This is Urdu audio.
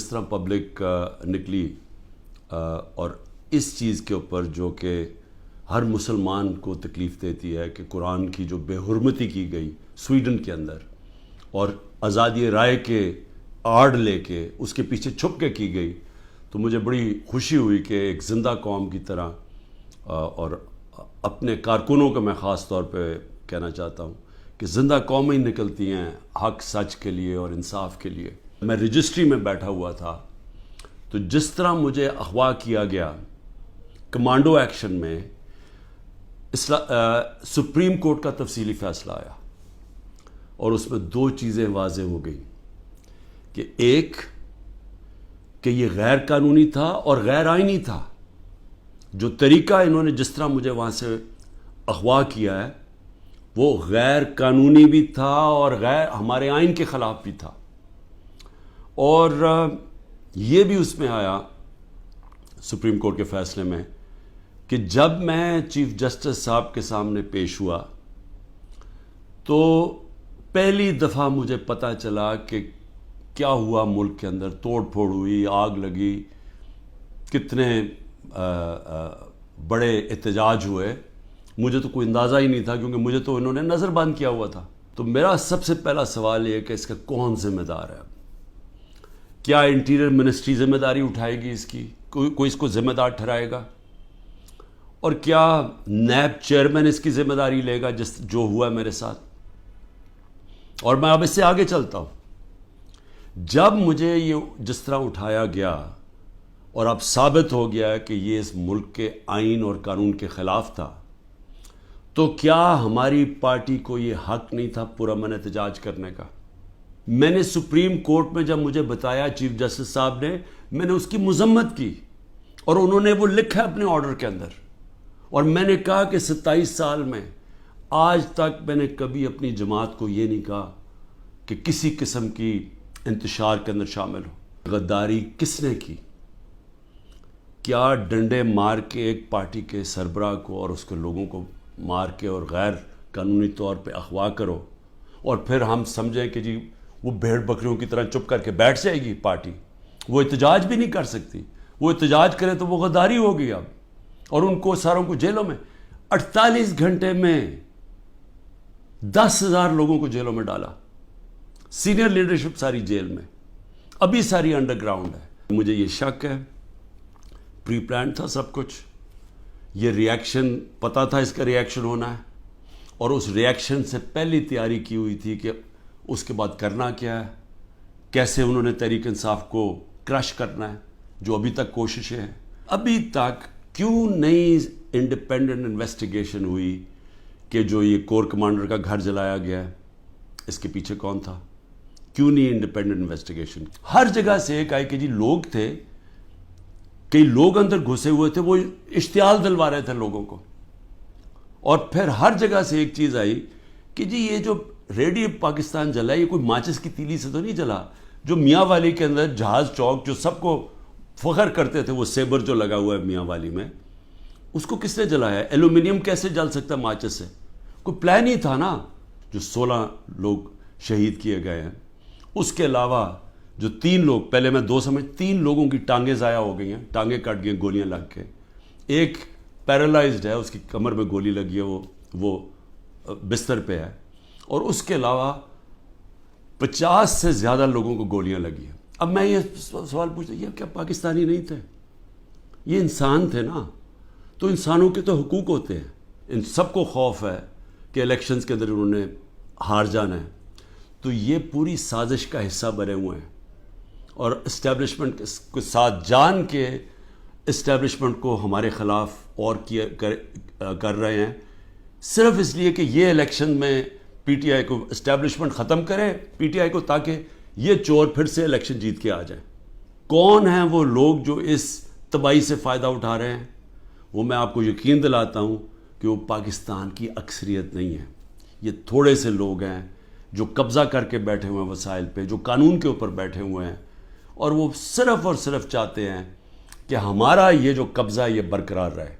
جس طرح پبلک نکلی اور اس چیز کے اوپر جو کہ ہر مسلمان کو تکلیف دیتی ہے کہ قرآن کی جو بے حرمتی کی گئی سویڈن کے اندر اور آزادی رائے کے آڑ لے کے اس کے پیچھے چھپ کے کی گئی، تو مجھے بڑی خوشی ہوئی کہ ایک زندہ قوم کی طرح اور اپنے کارکنوں کو میں خاص طور پہ کہنا چاہتا ہوں کہ زندہ قومیں نکلتی ہیں حق سچ کے لیے اور انصاف کے لیے۔ میں رجسٹری میں بیٹھا ہوا تھا تو جس طرح مجھے اغوا کیا گیا کمانڈو ایکشن میں، سپریم کورٹ کا تفصیلی فیصلہ آیا اور اس میں دو چیزیں واضح ہو گئیں کہ ایک کہ یہ غیر قانونی تھا اور غیر آئینی تھا، جو طریقہ انہوں نے جس طرح مجھے وہاں سے اغوا کیا ہے وہ غیر قانونی بھی تھا اور غیر ہمارے آئین کے خلاف بھی تھا، اور یہ بھی اس میں آیا سپریم کورٹ کے فیصلے میں کہ جب میں چیف جسٹس صاحب کے سامنے پیش ہوا تو پہلی دفعہ مجھے پتہ چلا کہ کیا ہوا، ملک کے اندر توڑ پھوڑ ہوئی، آگ لگی، کتنے بڑے احتجاج ہوئے۔ مجھے تو کوئی اندازہ ہی نہیں تھا کیونکہ مجھے تو انہوں نے نظر بند کیا ہوا تھا۔ تو میرا سب سے پہلا سوال یہ کہ اس کا کون ذمہ دار ہے؟ کیا انٹیریئر منسٹری ذمہ داری اٹھائے گی اس کی؟ کوئی اس کو ذمہ دار ٹھہرائے گا؟ اور کیا نیب چیئرمین اس کی ذمہ داری لے گا جو ہوا میرے ساتھ؟ اور میں اب اس سے آگے چلتا ہوں۔ جب مجھے یہ جس طرح اٹھایا گیا اور اب ثابت ہو گیا کہ یہ اس ملک کے آئین اور قانون کے خلاف تھا، تو کیا ہماری پارٹی کو یہ حق نہیں تھا پرامن احتجاج کرنے کا؟ میں نے سپریم کورٹ میں جب مجھے بتایا چیف جسٹس صاحب نے، میں نے اس کی مذمت کی اور انہوں نے وہ لکھا اپنے آرڈر کے اندر، اور میں نے کہا کہ 27 سال میں آج تک میں نے کبھی اپنی جماعت کو یہ نہیں کہا کہ کسی قسم کی انتشار کے اندر شامل ہو۔ غداری کس نے کی؟ کیا ڈنڈے مار کے ایک پارٹی کے سربراہ کو اور اس کے لوگوں کو مار کے اور غیر قانونی طور پہ اغوا کرو اور پھر ہم سمجھیں کہ جی وہ بھیڑ بکریوں کی طرح چپ کر کے بیٹھ جائے گی پارٹی؟ وہ احتجاج بھی نہیں کر سکتی، وہ احتجاج کرے تو وہ غداری ہوگی اب، اور ان کو ساروں کو جیلوں میں 48 گھنٹے میں 10,000 لوگوں کو جیلوں میں ڈالا، سینئر لیڈرشپ ساری جیل میں، ابھی ساری انڈر گراؤنڈ ہے۔ مجھے یہ شک ہے پری پلان تھا سب کچھ، یہ ریاکشن پتہ تھا اس کا ریاکشن ہونا ہے، اور اس ریاکشن سے پہلی تیاری کی ہوئی تھی کہ اس کے بعد کرنا کیا ہے، کیسے انہوں نے تحریک انصاف کو کرش کرنا ہے، جو ابھی تک کوششیں ہیں۔ ابھی تک کیوں نہیں انڈیپینڈنٹ انویسٹیگیشن ہوئی کہ جو یہ کور کمانڈر کا گھر جلایا گیا ہے اس کے پیچھے کون تھا؟ کیوں نہیں انڈیپینڈنٹ انویسٹیگیشن؟ ہر جگہ سے ایک آئی کہ جی لوگ تھے، کئی لوگ اندر گھسے ہوئے تھے، وہ اشتعال دلوا رہے تھے لوگوں کو، اور پھر ہر جگہ سے ایک چیز آئی کہ جی یہ جو ریڈیو پاکستان جلا ہے یہ کوئی ماچس کی تیلی سے تو نہیں جلا، جو میاں والی کے اندر جہاز چوک جو سب کو فخر کرتے تھے، وہ سیبر جو لگا ہوا ہے میاں والی میں، اس کو کس نے جلایا ہے؟ ایلومینیم کیسے جل سکتا ہے ماچس سے؟ کوئی پلان ہی تھا نا۔ جو 16 لوگ شہید کیے گئے ہیں، اس کے علاوہ جو 3 لوگ، پہلے میں 2 سمجھ، 3 لوگوں کی ٹانگیں ضائع ہو گئی ہیں، ٹانگیں کٹ گئی گولیاں لگ کے، ایک پیرالائزڈ ہے، اس کی کمر میں گولی لگی ہے، وہ بستر پہ ہے، اور اس کے علاوہ 50 سے زیادہ لوگوں کو گولیاں لگی ہیں۔ اب میں یہ سوال پوچھتا ہوں، یہ کیا پاکستانی نہیں تھے؟ یہ انسان تھے نا، تو انسانوں کے تو حقوق ہوتے ہیں۔ ان سب کو خوف ہے کہ الیکشنز کے اندر انہوں نے ہار جانا ہے، تو یہ پوری سازش کا حصہ بنے ہوئے ہیں، اور اسٹیبلشمنٹ کے ساتھ جان کے اسٹیبلشمنٹ کو ہمارے خلاف اور کر رہے ہیں، صرف اس لیے کہ یہ الیکشن میں پی ٹی آئی کو اسٹیبلشمنٹ ختم کرے پی ٹی آئی کو، تاکہ یہ چور پھر سے الیکشن جیت کے آ جائیں۔ کون ہیں وہ لوگ جو اس تباہی سے فائدہ اٹھا رہے ہیں؟ وہ میں آپ کو یقین دلاتا ہوں کہ وہ پاکستان کی اکثریت نہیں ہے، یہ تھوڑے سے لوگ ہیں جو قبضہ کر کے بیٹھے ہوئے ہیں وسائل پہ، جو قانون کے اوپر بیٹھے ہوئے ہیں، اور وہ صرف اور صرف چاہتے ہیں کہ ہمارا یہ جو قبضہ یہ برقرار رہے۔